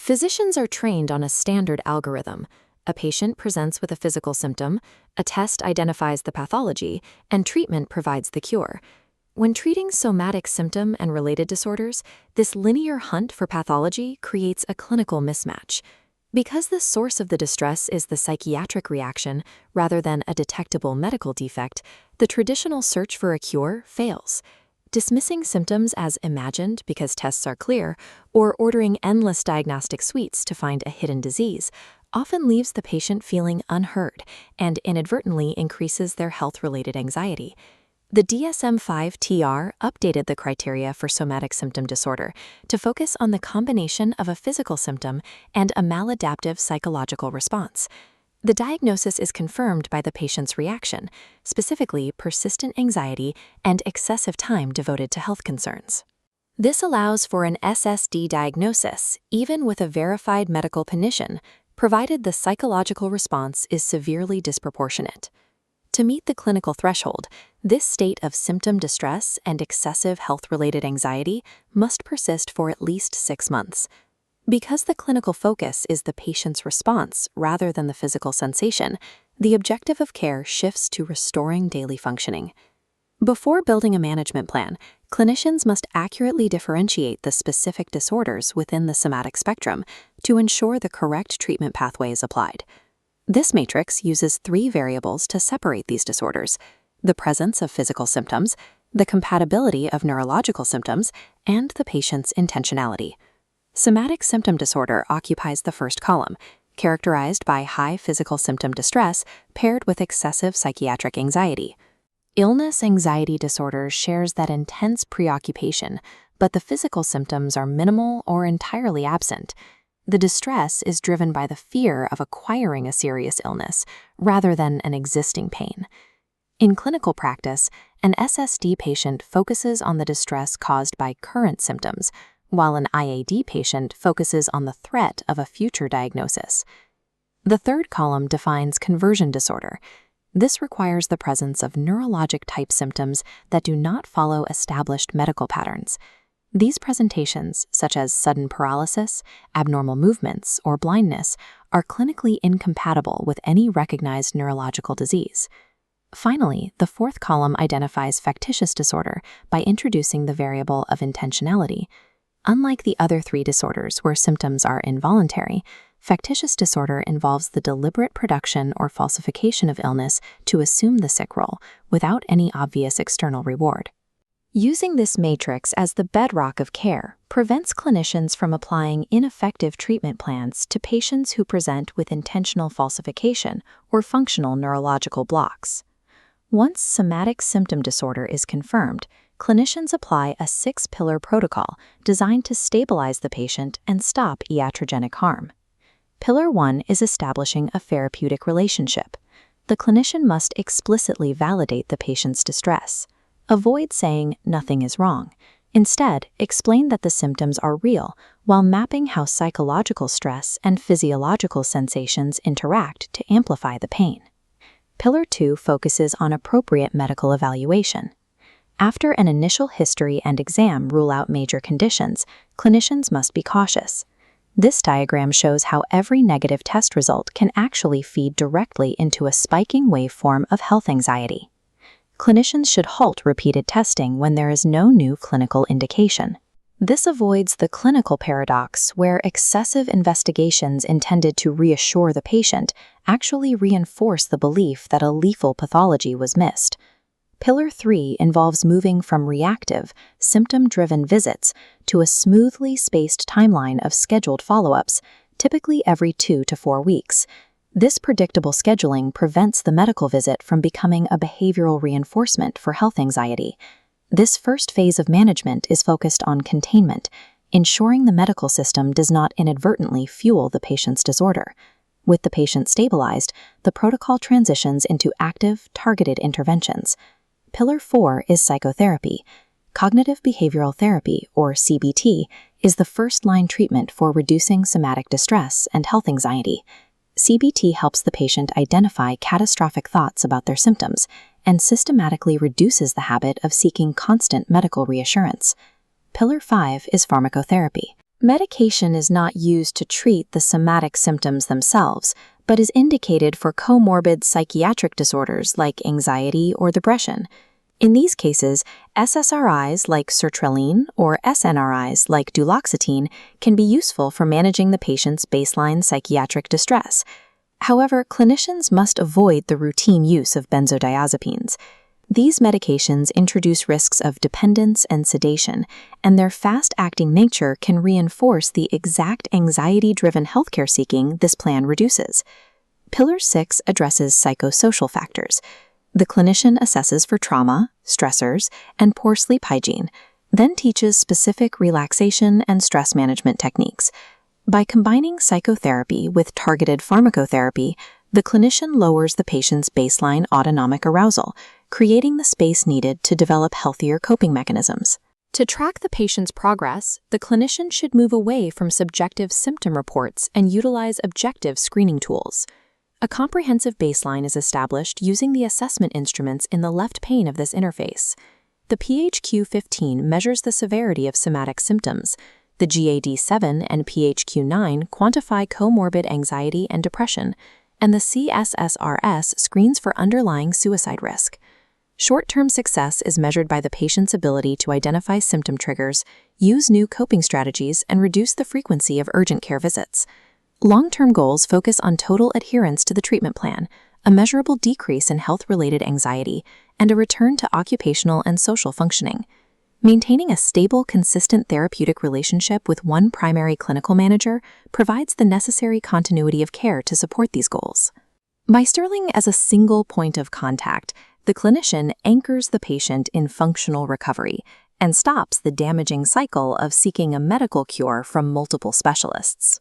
Physicians are trained on a standard algorithm. A patient presents with a physical symptom, a test identifies the pathology, and treatment provides the cure. When treating somatic symptom and related disorders, this linear hunt for pathology creates a clinical mismatch. Because the source of the distress is the psychiatric reaction rather than a detectable medical defect, the traditional search for a cure fails. Dismissing symptoms as imagined because tests are clear, or ordering endless diagnostic suites to find a hidden disease, often leaves the patient feeling unheard and inadvertently increases their health-related anxiety. The DSM-5-TR updated the criteria for somatic symptom disorder to focus on the combination of a physical symptom and a maladaptive psychological response. The diagnosis is confirmed by the patient's reaction, specifically persistent anxiety and excessive time devoted to health concerns. This allows for an SSD diagnosis, even with a verified medical condition, provided the psychological response is severely disproportionate. To meet the clinical threshold, this state of symptom distress and excessive health-related anxiety must persist for at least 6 months. Because the clinical focus is the patient's response rather than the physical sensation, the objective of care shifts to restoring daily functioning. Before building a management plan, clinicians must accurately differentiate the specific disorders within the somatic spectrum to ensure the correct treatment pathway is applied. This matrix uses 3 variables to separate these disorders: the presence of physical symptoms, the compatibility of neurological symptoms, and the patient's intentionality. Somatic symptom disorder occupies the first column, characterized by high physical symptom distress paired with excessive psychiatric anxiety. Illness anxiety disorder shares that intense preoccupation, but the physical symptoms are minimal or entirely absent. The distress is driven by the fear of acquiring a serious illness rather than an existing pain. In clinical practice, an SSD patient focuses on the distress caused by current symptoms, while an IAD patient focuses on the threat of a future diagnosis. The third column defines conversion disorder. This requires the presence of neurologic-type symptoms that do not follow established medical patterns. These presentations, such as sudden paralysis, abnormal movements, or blindness, are clinically incompatible with any recognized neurological disease. Finally, the fourth column identifies factitious disorder by introducing the variable of intentionality. Unlike the other 3 disorders where symptoms are involuntary, factitious disorder involves the deliberate production or falsification of illness to assume the sick role without any obvious external reward. Using this matrix as the bedrock of care prevents clinicians from applying ineffective treatment plans to patients who present with intentional falsification or functional neurological blocks. Once somatic symptom disorder is confirmed, clinicians apply a 6-pillar protocol designed to stabilize the patient and stop iatrogenic harm. Pillar 1 is establishing a therapeutic relationship. The clinician must explicitly validate the patient's distress. Avoid saying nothing is wrong. Instead, explain that the symptoms are real while mapping how psychological stress and physiological sensations interact to amplify the pain. Pillar 2 focuses on appropriate medical evaluation. After an initial history and exam rule out major conditions, clinicians must be cautious. This diagram shows how every negative test result can actually feed directly into a spiking waveform of health anxiety. Clinicians should halt repeated testing when there is no new clinical indication. This avoids the clinical paradox where excessive investigations intended to reassure the patient actually reinforce the belief that a lethal pathology was missed. Pillar 3 involves moving from reactive, symptom-driven visits to a smoothly spaced timeline of scheduled follow-ups, typically every 2 to 4 weeks. This predictable scheduling prevents the medical visit from becoming a behavioral reinforcement for health anxiety. This first phase of management is focused on containment, ensuring the medical system does not inadvertently fuel the patient's disorder. With the patient stabilized, the protocol transitions into active, targeted interventions. Pillar 4 is psychotherapy. Cognitive behavioral therapy, or CBT, is the first-line treatment for reducing somatic distress and health anxiety. CBT helps the patient identify catastrophic thoughts about their symptoms and systematically reduces the habit of seeking constant medical reassurance. Pillar 5 is pharmacotherapy. Medication is not used to treat the somatic symptoms themselves, but is indicated for comorbid psychiatric disorders like anxiety or depression. In these cases, SSRIs like sertraline or SNRIs like duloxetine can be useful for managing the patient's baseline psychiatric distress. However, clinicians must avoid the routine use of benzodiazepines. These medications introduce risks of dependence and sedation, and their fast-acting nature can reinforce the exact anxiety-driven healthcare seeking this plan reduces. Pillar 6 addresses psychosocial factors. The clinician assesses for trauma, stressors, and poor sleep hygiene, then teaches specific relaxation and stress management techniques. By combining psychotherapy with targeted pharmacotherapy, the clinician lowers the patient's baseline autonomic arousal, creating the space needed to develop healthier coping mechanisms. To track the patient's progress, the clinician should move away from subjective symptom reports and utilize objective screening tools. A comprehensive baseline is established using the assessment instruments in the left pane of this interface. The PHQ-15 measures the severity of somatic symptoms. The GAD-7 and PHQ-9 quantify comorbid anxiety and depression, and the CSSRS screens for underlying suicide risk. Short-term success is measured by the patient's ability to identify symptom triggers, use new coping strategies, and reduce the frequency of urgent care visits. Long-term goals focus on total adherence to the treatment plan, a measurable decrease in health-related anxiety, and a return to occupational and social functioning. Maintaining a stable, consistent therapeutic relationship with one primary clinical manager provides the necessary continuity of care to support these goals. By Sterling as a single point of contact, the clinician anchors the patient in functional recovery and stops the damaging cycle of seeking a medical cure from multiple specialists.